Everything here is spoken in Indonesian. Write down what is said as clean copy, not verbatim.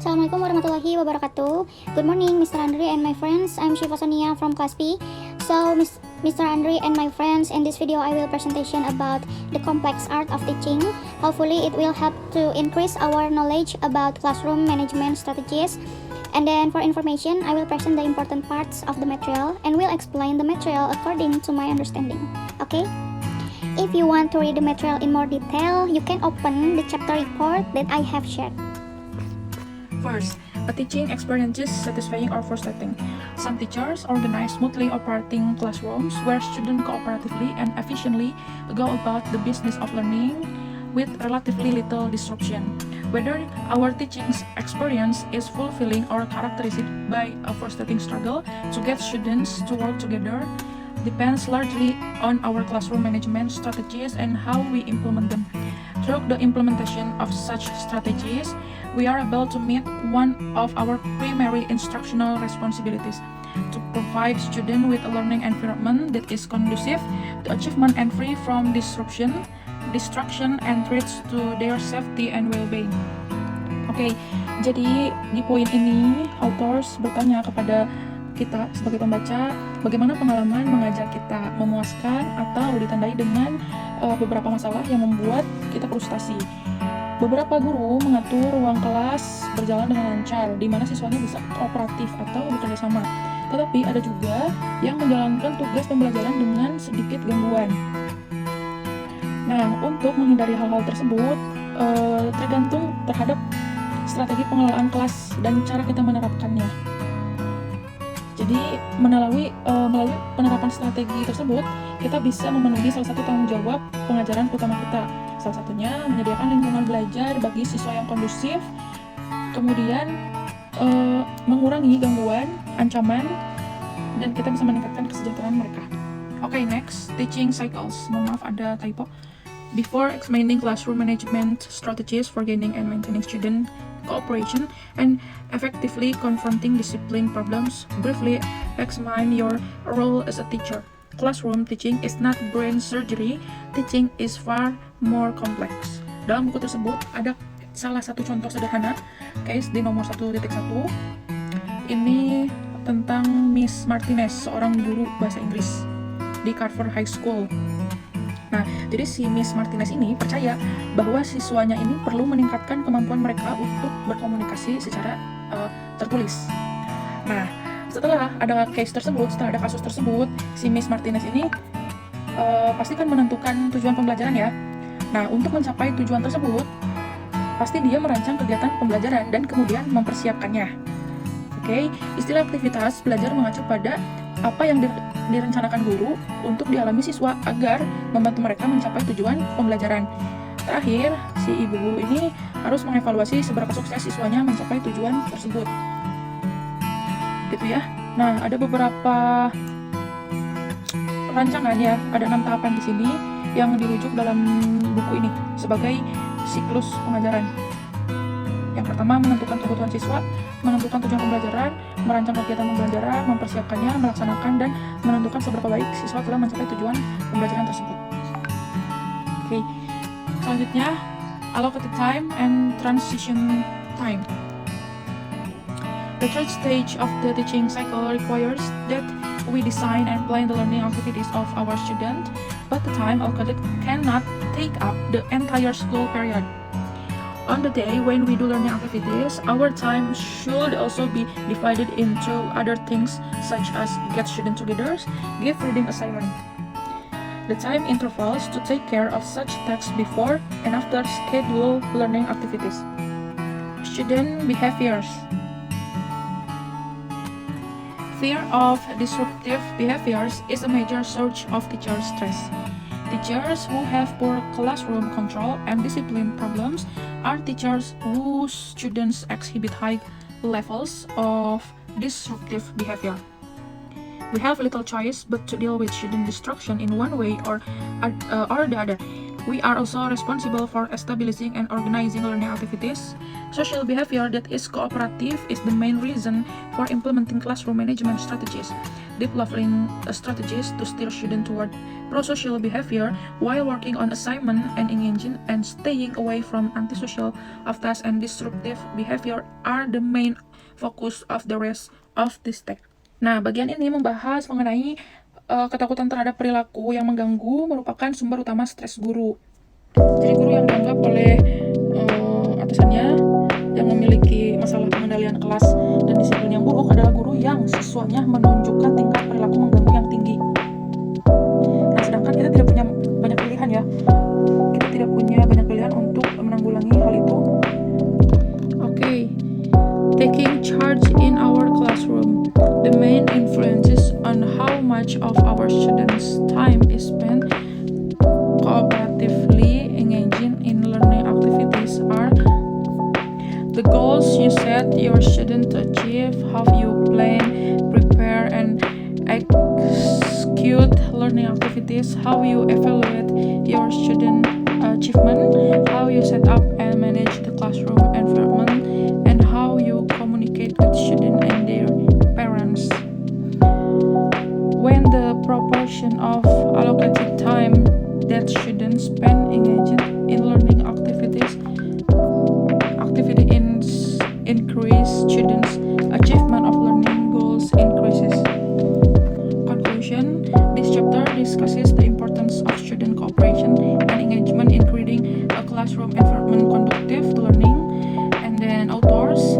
Assalamualaikum warahmatullahi wabarakatuh. Good morning, Mr. Andre and my friends. I'm Shiva Sonia from class B. So, Mr. Andre and my friends, in this video I will presentation about the complex art of teaching. Hopefully, it will help to increase our knowledge about classroom management strategies. And then for information, I will present the important parts of the material and will explain the material according to my understanding. Okay? If you want to read the material in more detail, you can open the chapter report that I have shared. First, a teaching experience is satisfying or frustrating. Some teachers organize smoothly operating classrooms where students cooperatively and efficiently go about the business of learning with relatively little disruption. Whether our teaching experience is fulfilling or characterized by a frustrating struggle to get students to work together depends largely on our classroom management strategies and how we implement them. Through the implementation of such strategies, we are able to meet one of our primary instructional responsibilities, to provide students with a learning environment that is conducive to achievement and free from disruption, distraction, and threats to their safety and well-being. Oke, jadi di poin ini, authors bertanya kepada kita sebagai pembaca, bagaimana pengalaman mengajar kita memuaskan atau ditandai dengan beberapa masalah yang membuat kita frustasi. Beberapa guru mengatur ruang kelas berjalan dengan lancar, di mana siswanya bisa kooperatif atau bekerja sama. Tetapi ada juga yang menjalankan tugas pembelajaran dengan sedikit gangguan. Nah, untuk menghindari hal-hal tersebut, tergantung terhadap strategi pengelolaan kelas dan cara kita menerapkannya. Jadi, melalui penerapan strategi tersebut, kita bisa memenuhi salah satu tanggung jawab pengajaran utama kita. Salah satunya menyediakan lingkungan belajar bagi siswa yang kondusif, kemudian mengurangi gangguan, ancaman, dan kita bisa meningkatkan kesejahteraan mereka. Oke, next, teaching cycles. Mohon maaf ada typo. Before explaining classroom management strategies for gaining and maintaining student cooperation and effectively confronting discipline problems, briefly examine your role as a teacher. Classroom teaching is not brain surgery, teaching is far more complex. Dalam buku tersebut ada salah satu contoh sederhana, case di nomor 1.1. Ini tentang Miss Martinez, seorang guru bahasa Inggris di Carver High School. Nah, jadi si Miss Martinez ini percaya bahwa siswanya ini perlu meningkatkan kemampuan mereka untuk berkomunikasi secara tertulis. Nah, setelah ada case tersebut, setelah ada kasus tersebut, si Miss Martinez ini pasti kan menentukan tujuan pembelajaran ya. Nah, untuk mencapai tujuan tersebut, pasti dia merancang kegiatan pembelajaran dan kemudian mempersiapkannya. Oke, istilah aktivitas belajar mengacu pada apa yang direncanakan guru untuk dialami siswa agar membantu mereka mencapai tujuan pembelajaran. Terakhir, si ibu guru ini harus mengevaluasi seberapa sukses siswanya mencapai tujuan tersebut. Gitu ya. Nah, ada beberapa rancangan ya, ada 6 tahapan di sini yang dirujuk dalam buku ini sebagai siklus pengajaran. Yang pertama, menentukan kebutuhan siswa, menentukan tujuan pembelajaran, merancang kegiatan pembelajaran, mempersiapkannya, melaksanakan, dan menentukan seberapa baik siswa telah mencapai tujuan pembelajaran tersebut. Oke, selanjutnya, allocated time and transition time. The third stage of the teaching cycle requires that we design and plan the learning activities of our student, but the time allocated cannot take up the entire school period. On the day when we do learning activities, our time should also be divided into other things such as get students together, give reading assignment. The time intervals to take care of such tasks before and after scheduled learning activities. Student behaviors. Fear of disruptive behaviors is a major source of teacher stress. Teachers who have poor classroom control and discipline problems are teachers whose students exhibit high levels of disruptive behavior. We have little choice but to deal with student distraction in one way or the other. We are also responsible for establishing and organizing learning activities. Social behavior that is cooperative is the main reason for implementing classroom management strategies. Developing strategies to steer students toward pro-social behavior while working on assignment and engaging and staying away from antisocial activities and disruptive behavior are the main focus of the rest of this text. Nah, bagian ini membahas mengenai ketakutan terhadap perilaku yang mengganggu merupakan sumber utama stres guru. Jadi guru yang dianggap oleh atasannya yang memiliki masalah pengendalian kelas dan disiplin yang buruk adalah guru yang siswanya menunjukkan tingkat perilaku mengganggu yang tinggi. Nah, sedangkan kita tidak punya banyak pilihan ya. Kita tidak punya banyak pilihan untuk menanggulangi hal itu. Okay. Taking charge in our classroom. The main influences on how much of our students' time is spent cooperatively engaging in learning activities are the goals you set your student to achieve, how you plan, prepare, and execute learning activities, how you evaluate your student achievement, how you set up and manage the classroom environment, and how you communicate with students and their parents. When the proportion of allocated time that students spend engaged in learning activities increase, students' achievement of learning goals increases. Conclusion: this chapter discusses the importance of student cooperation and engagement in creating a classroom environment conducive to learning. And then authors